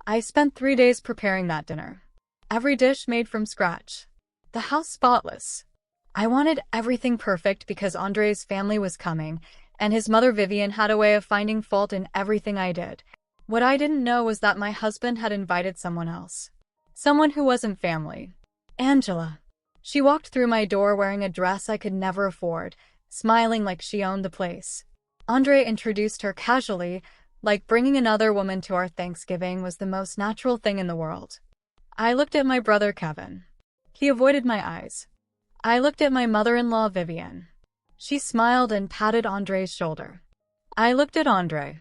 I spent 3 days preparing that dinner. Every dish made from scratch. The house spotless. I wanted everything perfect because Andre's family was coming, and his mother Vivian had a way of finding fault in everything I did. What I didn't know was that my husband had invited someone else. Someone who wasn't family. Angela. She walked through my door wearing a dress I could never afford, smiling like she owned the place. Andre introduced her casually, like bringing another woman to our Thanksgiving was the most natural thing in the world. I looked at my brother Kevin. He avoided my eyes. I looked at my mother-in-law Vivian. She smiled and patted Andre's shoulder. I looked at Andre.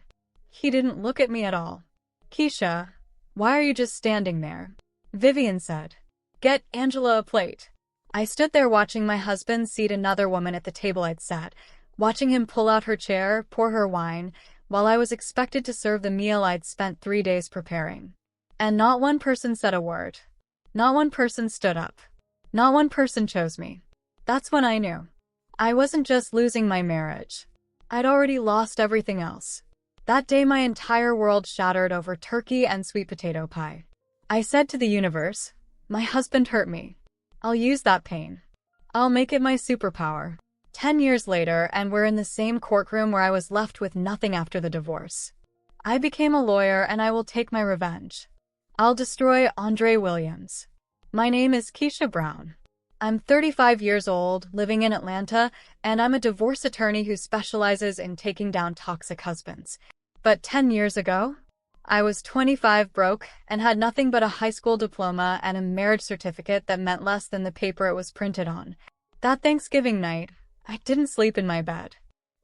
He didn't look at me at all. Keisha, why are you just standing there? Vivian said. Get Angela a plate. I stood there watching my husband seat another woman at the table I'd sat, watching him pull out her chair, pour her wine, while I was expected to serve the meal I'd spent 3 days preparing. And not one person said a word. Not one person stood up. Not one person chose me. That's when I knew. I wasn't just losing my marriage. I'd already lost everything else. That day my entire world shattered over turkey and sweet potato pie. I said to the universe, my husband hurt me. I'll use that pain. I'll make it my superpower. 10 years later, and we're in the same courtroom where I was left with nothing after the divorce. I became a lawyer and I will take my revenge. I'll destroy Andre Williams. My name is Keisha Brown. I'm 35 years old, living in Atlanta, and I'm a divorce attorney who specializes in taking down toxic husbands. But 10 years ago, I was 25, broke, and had nothing but a high school diploma and a marriage certificate that meant less than the paper it was printed on. That Thanksgiving night, I didn't sleep in my bed.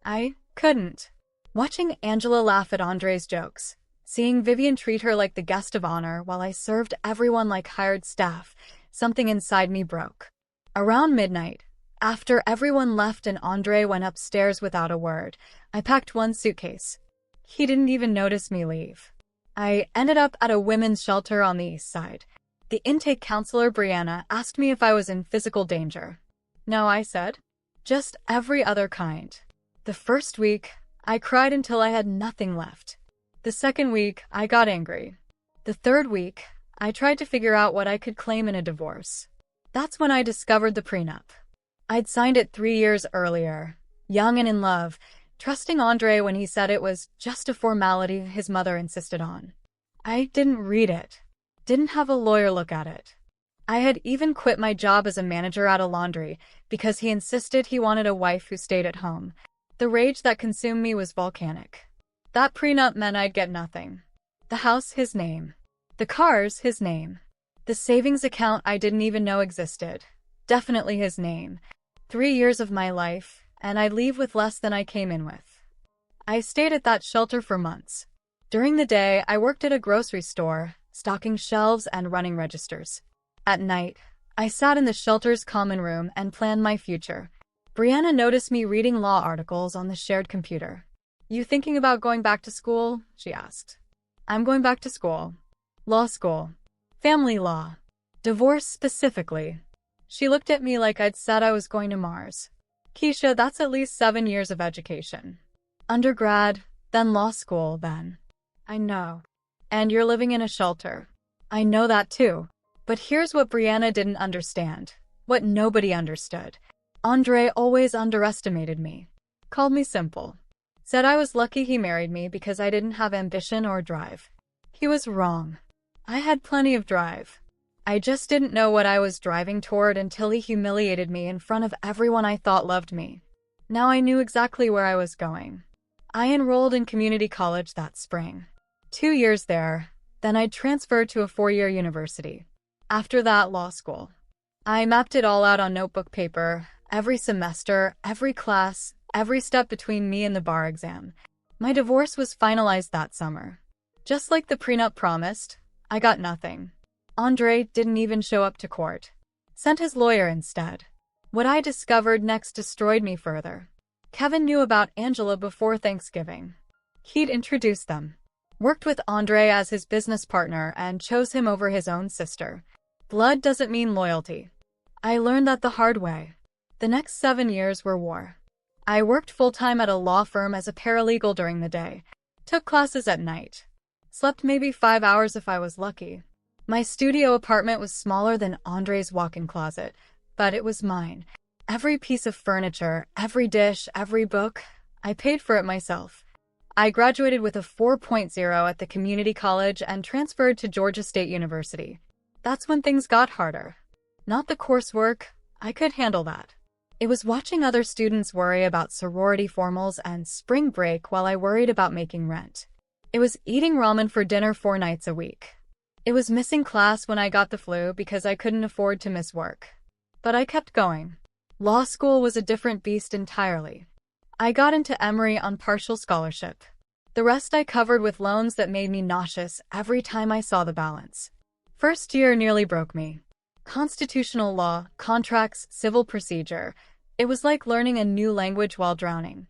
I couldn't. Watching Angela laugh at Andre's jokes, seeing Vivian treat her like the guest of honor while I served everyone like hired staff, something inside me broke. Around midnight, after everyone left and Andre went upstairs without a word, I packed one suitcase. He didn't even notice me leave. I ended up at a women's shelter on the east side. The intake counselor, Brianna, asked me if I was in physical danger. No, I said. Just every other kind. The first week, I cried until I had nothing left. The second week, I got angry. The third week, I tried to figure out what I could claim in a divorce. That's when I discovered the prenup. I'd signed it 3 years earlier, young and in love, trusting Andre when he said it was just a formality his mother insisted on. I didn't read it. Didn't have a lawyer look at it. I had even quit my job as a manager at a laundry because he insisted he wanted a wife who stayed at home. The rage that consumed me was volcanic. That prenup meant I'd get nothing. The house, his name. The cars, his name. The savings account I didn't even know existed. Definitely his name. 3 years of my life, and I'd leave with less than I came in with. I stayed at that shelter for months. During the day, I worked at a grocery store, stocking shelves and running registers. At night, I sat in the shelter's common room and planned my future. Brianna noticed me reading law articles on the shared computer. You thinking about going back to school? She asked. I'm going back to school. Law school. Family law. Divorce specifically. She looked at me like I'd said I was going to Mars. Keisha, that's at least 7 years of education. Undergrad, then law school, then. I know. And you're living in a shelter. I know that too. But here's what Brianna didn't understand. What nobody understood. Andre always underestimated me. Called me simple. Said I was lucky he married me because I didn't have ambition or drive. He was wrong. I had plenty of drive. I just didn't know what I was driving toward until he humiliated me in front of everyone I thought loved me. Now I knew exactly where I was going. I enrolled in community college that spring. 2 years there, then I transferred to a 4-year university. After that, law school. I mapped it all out on notebook paper, every semester, every class, every step between me and the bar exam. My divorce was finalized that summer. Just like the prenup promised, I got nothing. Andre didn't even show up to court. Sent his lawyer instead. What I discovered next destroyed me further. Kevin knew about Angela before Thanksgiving. He'd introduced them. Worked with Andre as his business partner and chose him over his own sister. Blood doesn't mean loyalty. I learned that the hard way. The next 7 years were war. I worked full-time at a law firm as a paralegal during the day. Took classes at night. Slept maybe 5 hours if I was lucky. My studio apartment was smaller than Andre's walk-in closet, but it was mine. Every piece of furniture, every dish, every book, I paid for it myself. I graduated with a 4.0 at the community college and transferred to Georgia State University. That's when things got harder. Not the coursework, I could handle that. It was watching other students worry about sorority formals and spring break while I worried about making rent. It was eating ramen for dinner 4 nights a week. It was missing class when I got the flu because I couldn't afford to miss work. But I kept going. Law school was a different beast entirely. I got into Emory on partial scholarship. The rest I covered with loans that made me nauseous every time I saw the balance. First year nearly broke me. Constitutional law, contracts, civil procedure. It was like learning a new language while drowning.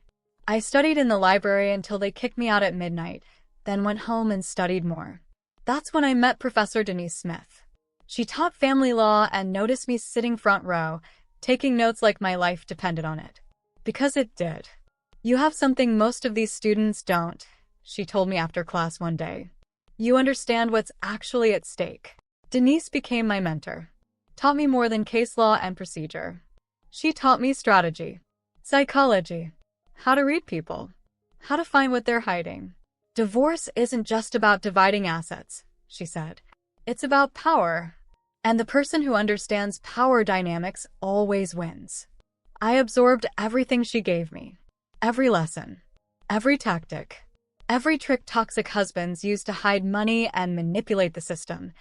I studied in the library until they kicked me out at midnight, then went home and studied more. That's when I met Professor Denise Smith. She taught family law and noticed me sitting front row, taking notes like my life depended on it. Because it did. You have something most of these students don't, she told me after class one day. You understand what's actually at stake. Denise became my mentor. Taught me more than case law and procedure. She taught me strategy, psychology, how to read people, how to find what they're hiding. Divorce isn't just about dividing assets, she said. It's about power. And the person who understands power dynamics always wins. I absorbed everything she gave me. Every lesson. Every tactic. Every trick toxic husbands use to hide money and manipulate the system.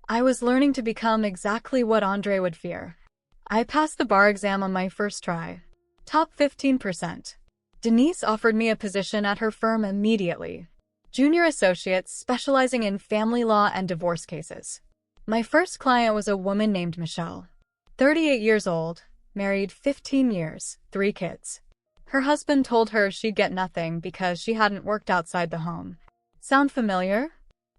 I was learning to become exactly what Andre would fear. I passed the bar exam on my first try. Top 15%. Denise offered me a position at her firm immediately. Junior associate specializing in family law and divorce cases. My first client was a woman named Michelle. 38 years old, married 15 years, 3 kids. Her husband told her she'd get nothing because she hadn't worked outside the home. Sound familiar?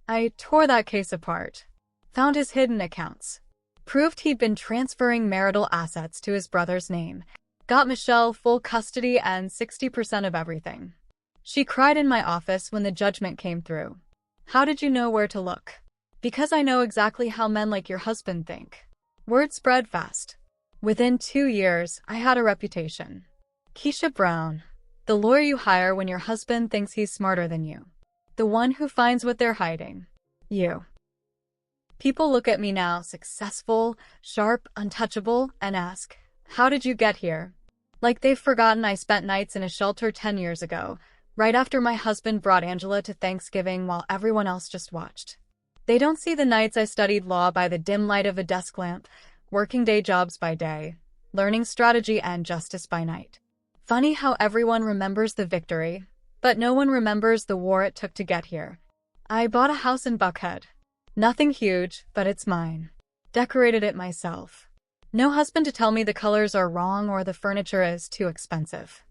I tore that case apart. Found his hidden accounts. Proved he'd been transferring marital assets to his brother's name. Got Michelle full custody and 60% of everything. She cried in my office when the judgment came through. How did you know where to look? Because I know exactly how men like your husband think. Word spread fast. Within 2 years, I had a reputation. Keisha Brown, the lawyer you hire when your husband thinks he's smarter than you. The one who finds what they're hiding. You. People look at me now, successful, sharp, untouchable, and ask, how did you get here? Like they've forgotten I spent nights in a shelter 10 years ago, right after my husband brought Angela to Thanksgiving while everyone else just watched. They don't see the nights I studied law by the dim light of a desk lamp, working day jobs by day, learning strategy and justice by night. Funny how everyone remembers the victory, but no one remembers the war it took to get here. I bought a house in Buckhead. Nothing huge, but it's mine. Decorated it myself. No husband to tell me the colors are wrong or the furniture is too expensive.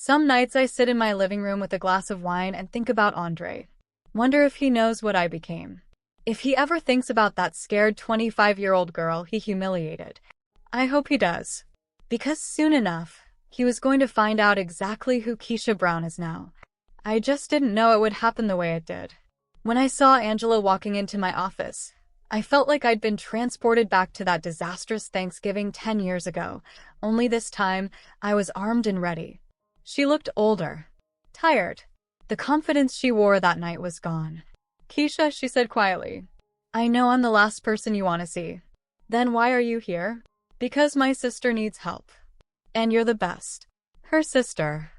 Some nights I sit in my living room with a glass of wine and think about Andre. Wonder if he knows what I became. If he ever thinks about that scared 25-year-old girl he humiliated. I hope he does. Because soon enough, he was going to find out exactly who Keisha Brown is now. I just didn't know it would happen the way it did. When I saw Angela walking into my office, I felt like I'd been transported back to that disastrous Thanksgiving 10 years ago, only this time I was armed and ready. She looked older, tired. The confidence she wore that night was gone. Keisha, she said quietly, I know I'm the last person you want to see. Then why are you here? Because my sister needs help. And you're the best. Her sister.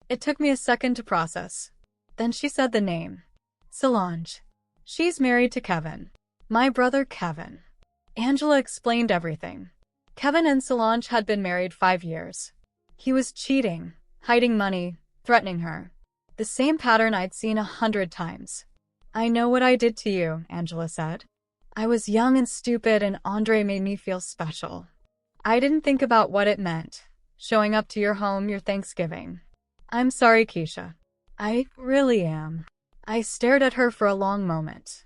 It took me a second to process. Then she said the name. Solange. She's married to Kevin. My brother Kevin. Angela explained everything. Kevin and Solange had been married 5 years. He was cheating, hiding money, threatening her. The same pattern I'd seen 100 times. I know what I did to you, Angela said. I was young and stupid and Andre made me feel special. I didn't think about what it meant, showing up to your home, your Thanksgiving. I'm sorry, Keisha. I really am. I stared at her for a long moment.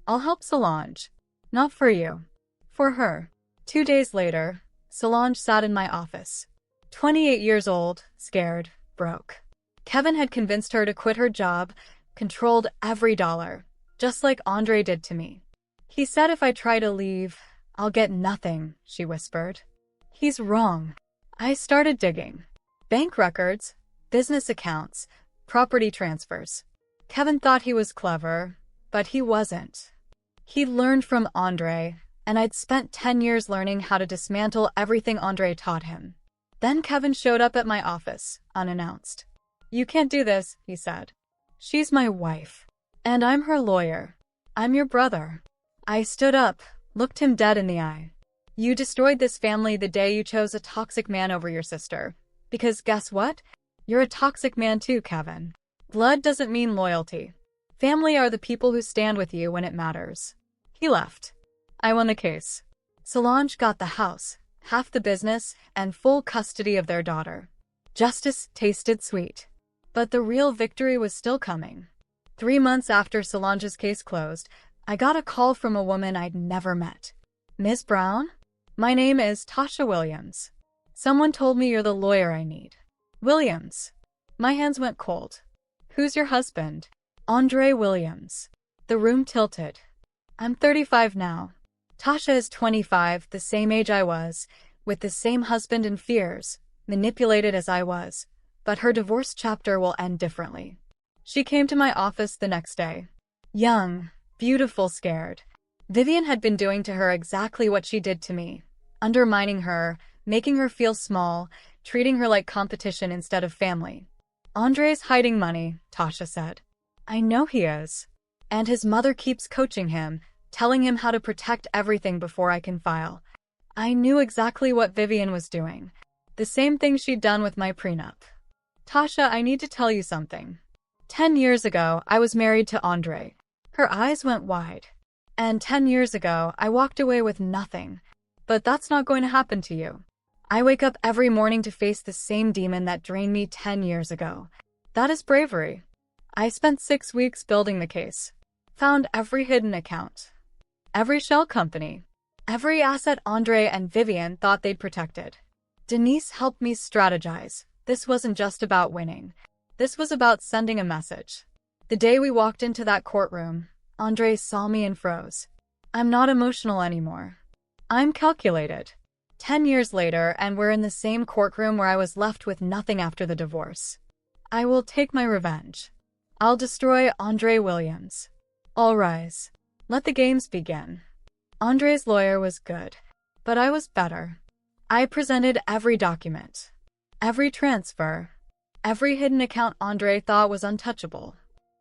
I'll help Solange. Not for you. For her. 2 days later, Solange sat in my office. 28 years old, scared, broke. Kevin had convinced her to quit her job, controlled every dollar, just like Andre did to me. He said if I try to leave, I'll get nothing, she whispered. He's wrong. I started digging. Bank records, business accounts, property transfers. Kevin thought he was clever, but he wasn't. He learned from Andre, and I'd spent 10 years learning how to dismantle everything Andre taught him. Then Kevin showed up at my office, unannounced. You can't do this, he said. She's my wife. And I'm her lawyer. I'm your brother. I stood up, looked him dead in the eye. You destroyed this family the day you chose a toxic man over your sister. Because guess what? You're a toxic man too, Kevin. Blood doesn't mean loyalty. Family are the people who stand with you when it matters. He left. I won the case. Solange got the house, half the business, and full custody of their daughter. Justice tasted sweet. But the real victory was still coming. 3 months after Solange's case closed, I got a call from a woman I'd never met. Ms. Brown? My name is Tasha Williams. Someone told me you're the lawyer I need. Williams. My hands went cold. Who's your husband? Andre Williams. The room tilted. I'm 35 now. Tasha is 25, the same age I was, with the same husband and fears, manipulated as I was, but her divorce chapter will end differently. She came to my office the next day. Young, beautiful, scared. Vivian had been doing to her exactly what she did to me, undermining her, making her feel small, treating her like competition instead of family. Andre's hiding money, Tasha said. I know he is. And his mother keeps coaching him, telling him how to protect everything before I can file. I knew exactly what Vivian was doing. The same thing she'd done with my prenup. Tasha, I need to tell you something. 10 years ago, I was married to Andre. Her eyes went wide. And 10 years ago, I walked away with nothing. But that's not going to happen to you. I wake up every morning to face the same demon that drained me 10 years ago. That is bravery. I spent 6 weeks building the case. Found every hidden account. Every shell company. Every asset Andre and Vivian thought they'd protected. Denise helped me strategize. This wasn't just about winning. This was about sending a message. The day we walked into that courtroom, Andre saw me and froze. I'm not emotional anymore. I'm calculated. 10 years later, and we're in the same courtroom where I was left with nothing after the divorce. I will take my revenge. I'll destroy Andre Williams. All rise. Let the games begin. Andre's lawyer was good, but I was better. I presented every document, every transfer, every hidden account Andre thought was untouchable.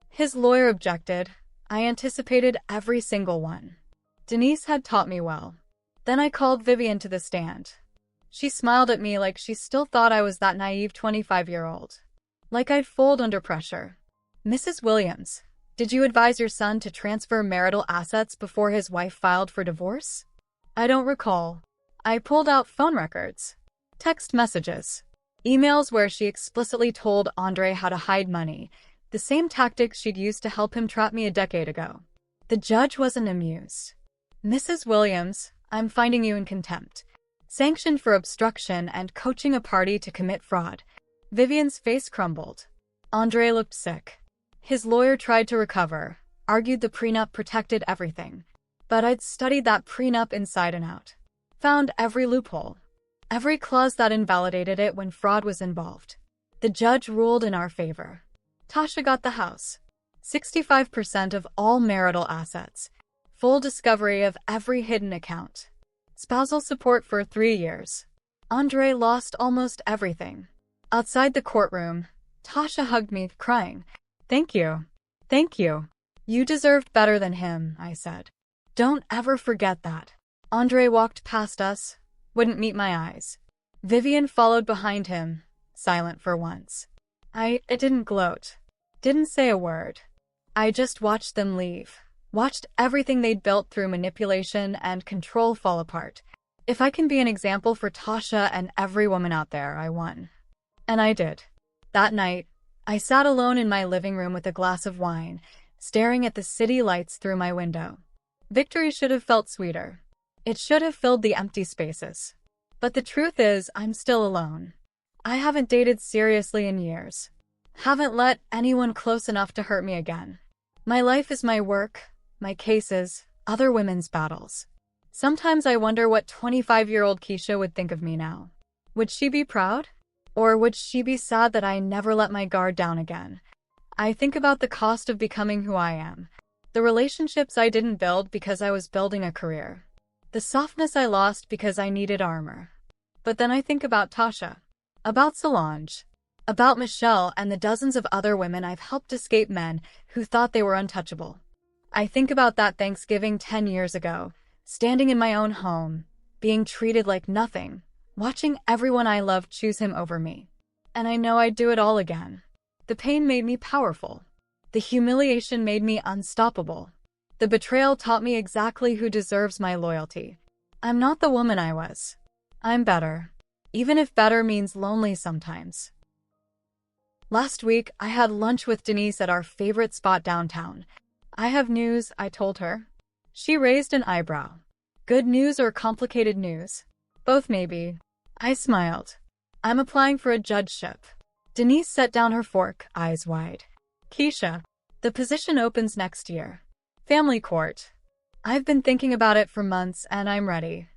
His lawyer objected. I anticipated every single one. Denise had taught me well. Then I called Vivian to the stand. She smiled at me like she still thought I was that naive 25-year-old. Like I'd fold under pressure. Mrs. Williams, did you advise your son to transfer marital assets before his wife filed for divorce? I don't recall. I pulled out phone records, text messages, emails where she explicitly told Andre how to hide money, the same tactics she'd used to help him trap me a decade ago. The judge wasn't amused. Mrs. Williams, I'm finding you in contempt. Sanctioned for obstruction and coaching a party to commit fraud. Vivian's face crumbled. Andre looked sick. His lawyer tried to recover, argued the prenup protected everything. But I'd studied that prenup inside and out. Found every loophole. Every clause that invalidated it when fraud was involved. The judge ruled in our favor. Tasha got the house. 65% of all marital assets. Full discovery of every hidden account. Spousal support for 3 years. Andre lost almost everything. Outside the courtroom, Tasha hugged me, crying. Thank you. Thank you. You deserved better than him, I said. Don't ever forget that. Andre walked past us, wouldn't meet my eyes. Vivian followed behind him, silent for once. I didn't gloat. Didn't say a word. I just watched them leave. Watched everything they'd built through manipulation and control fall apart. If I can be an example for Tasha and every woman out there, I won. And I did. That night, I sat alone in my living room with a glass of wine, staring at the city lights through my window. Victory should have felt sweeter. It should have filled the empty spaces. But the truth is, I'm still alone. I haven't dated seriously in years. Haven't let anyone close enough to hurt me again. My life is my work, my cases, other women's battles. Sometimes I wonder what 25-year-old Keisha would think of me now. Would she be proud? Or would she be sad that I never let my guard down again? I think about the cost of becoming who I am. The relationships I didn't build because I was building a career. The softness I lost because I needed armor. But then I think about Tasha, about Solange, about Michelle and the dozens of other women I've helped escape men who thought they were untouchable. I think about that Thanksgiving 10 years ago, standing in my own home, being treated like nothing, watching everyone I loved choose him over me. And I know I'd do it all again. The pain made me powerful. The humiliation made me unstoppable. The betrayal taught me exactly who deserves my loyalty. I'm not the woman I was. I'm better. Even if better means lonely sometimes. Last week, I had lunch with Denise at our favorite spot downtown. I have news, I told her. She raised an eyebrow. Good news or complicated news? Both maybe. I smiled. I'm applying for a judgeship. Denise set down her fork, eyes wide. Keisha, the position opens next year. Family court. I've been thinking about it for months and I'm ready.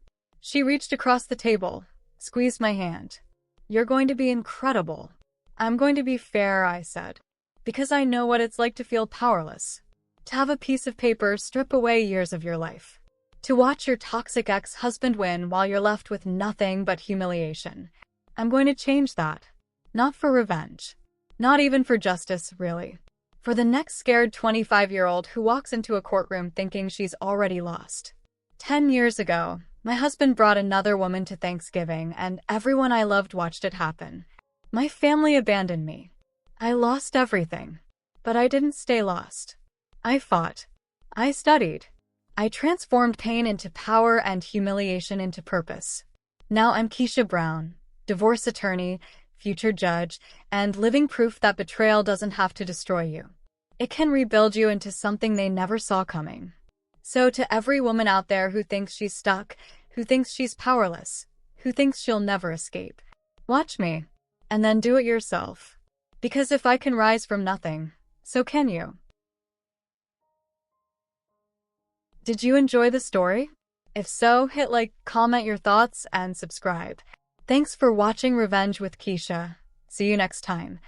She reached across the table, squeezed my hand. You're going to be incredible. I'm going to be fair, I said, because I know what it's like to feel powerless. To have a piece of paper strip away years of your life. To watch your toxic ex-husband win while you're left with nothing but humiliation. I'm going to change that. Not for revenge. Not even for justice, really. For the next scared 25-year-old who walks into a courtroom thinking she's already lost. 10 years ago, my husband brought another woman to Thanksgiving and everyone I loved watched it happen. My family abandoned me. I lost everything. But I didn't stay lost. I fought. I studied. I transformed pain into power and humiliation into purpose. Now I'm Keisha Brown, divorce attorney, future judge, and living proof that betrayal doesn't have to destroy you. It can rebuild you into something they never saw coming. So to every woman out there who thinks she's stuck, who thinks she's powerless, who thinks she'll never escape, watch me, and then do it yourself. Because if I can rise from nothing, so can you. Did you enjoy the story? If so, hit like, comment your thoughts, and subscribe. Thanks for watching Revenge with Keisha. See you next time.